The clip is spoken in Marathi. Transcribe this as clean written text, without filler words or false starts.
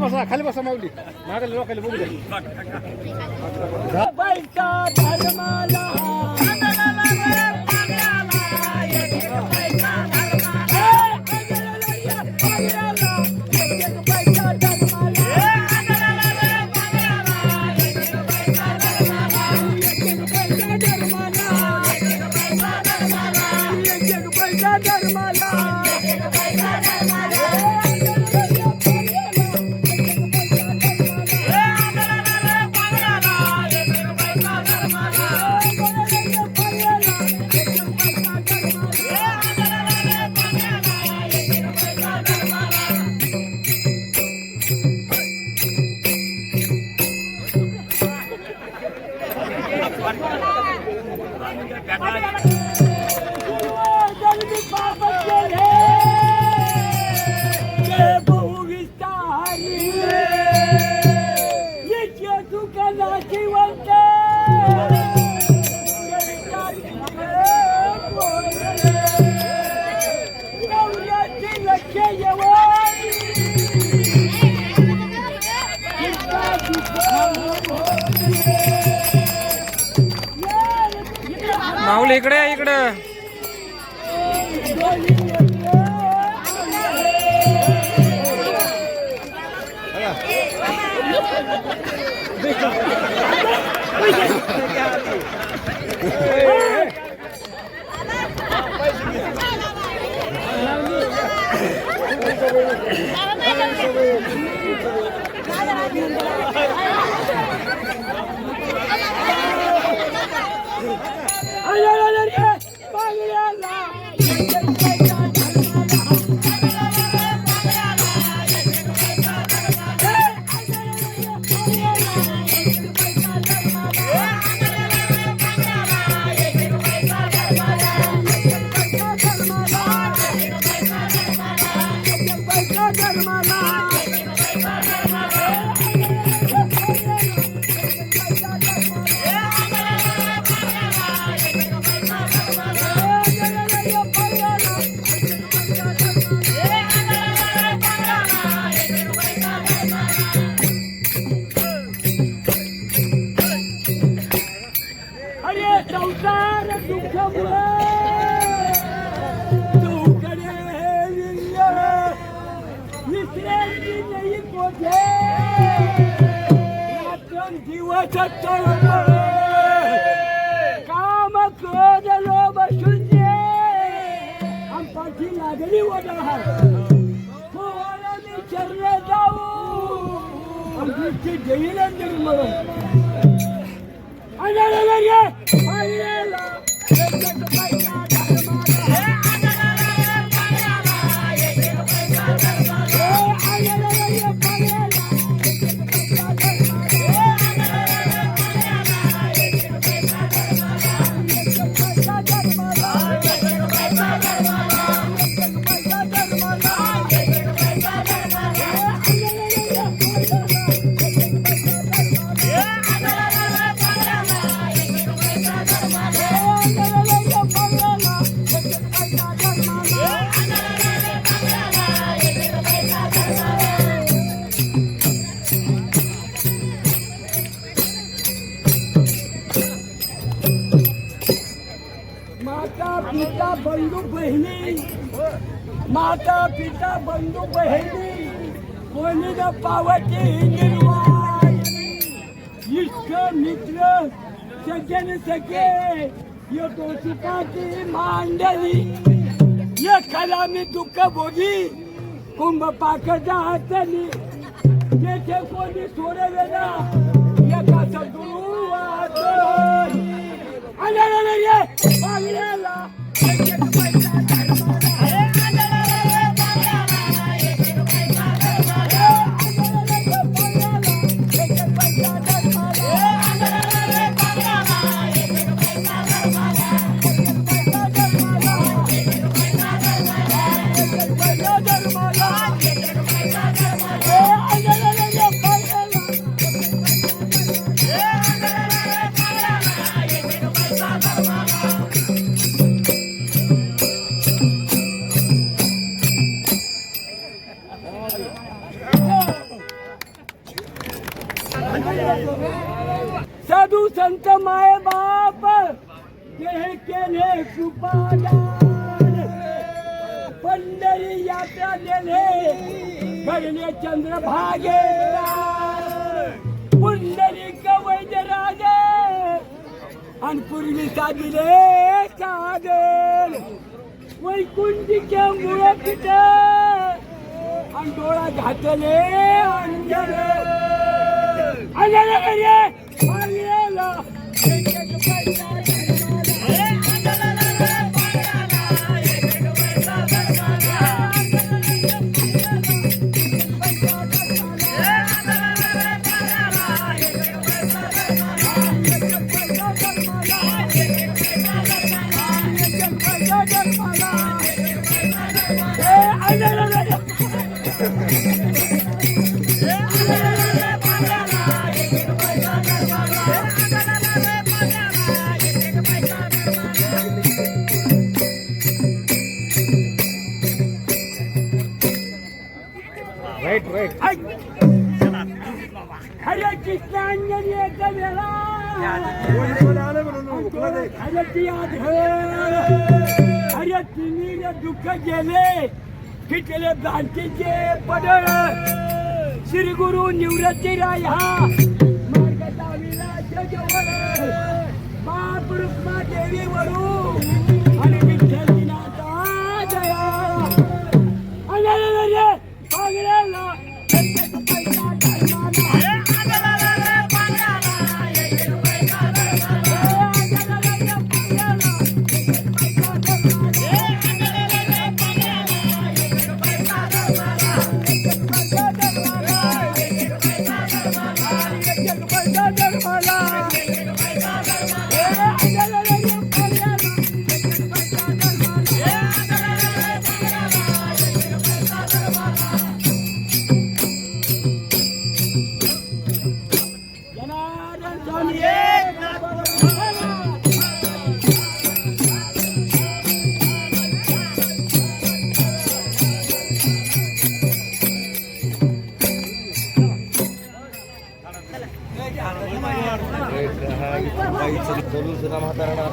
बसा खाली बसा माऊली मागे लोकांना बघू द्या पैसा धर्माला माऊली इकडे इकडे काम करो बसुंजे हम पाठी लागली वडा कोणाने चरले जाऊ आमची जैन निर्मळ आले रे पाहिलेला माता पिता बंधू बहिणी कोणी न पावती निर्वाण इष्ट मित्र सज्जन सखे येतो सुखाची मांडली एखादा मी दुःख भोगी कुंभ पाकच्या हातली जेथे कोणी सोडवेला एका सद्गुरू आले पाहिलेला संत माय बाप ते केले कृपादान पंढरी यात्रा नेले घडले चंद्रभागे पुंडलिक वैद्यराजे आणि पूर्वी साधिले सागर वैकुंठीच्या मुळ पिठ आणि डोळा घातले अंजन राईट राईट हरे कृष्ण अंजनी वेळा हरे ती हरे तिने दुःख गेले किटले भ्रांतीचे पडळ श्री गुरु निवृत्ती राय हा मार्ग दाविला जगवर बाप रुक्मा देवी वरू आणि विठ्ठल दिनाचा जया अनरे पागळेला राईट हा इथं म्हातारा